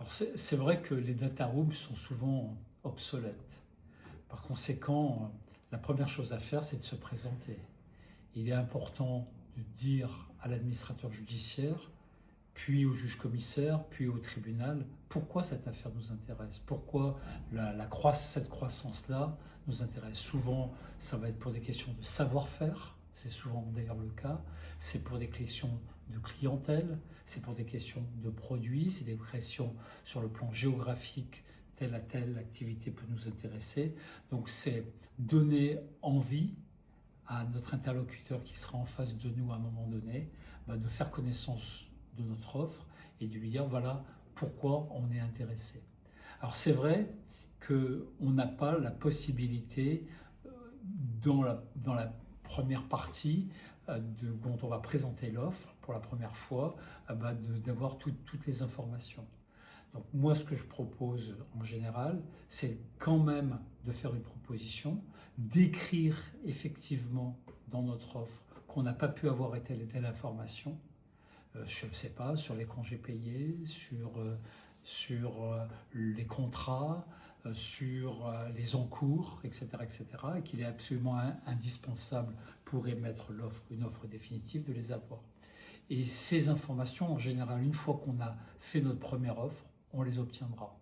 Alors c'est vrai que les data rooms sont souvent obsolètes. Par conséquent, la première chose à faire, c'est de se présenter. Il est important de dire à l'administrateur judiciaire, puis au juge-commissaire, puis au tribunal, pourquoi cette affaire nous intéresse, pourquoi cette croissance-là nous intéresse. Souvent, ça va être pour des questions de savoir-faire, c'est souvent d'ailleurs le cas, c'est pour des questions de clientèle, c'est pour des questions de produits, c'est des questions sur le plan géographique, telle à telle activité peut nous intéresser. Donc c'est donner envie à notre interlocuteur qui sera en face de nous à un moment donné, de faire connaissance de notre offre et de lui dire voilà pourquoi on est intéressé. Alors c'est vrai qu'on n'a pas la possibilité dans la première partie dont on va présenter l'offre pour la première fois d'avoir toutes les informations. Donc moi, ce que je propose en général, c'est quand même de faire une proposition, d'écrire effectivement dans notre offre qu'on n'a pas pu avoir telle et telle information, je ne sais pas, sur les congés payés, sur les contrats, sur les encours, etc., et qu'il est absolument indispensable pour émettre une offre définitive, de les avoir. Et ces informations, en général, une fois qu'on a fait notre première offre, on les obtiendra.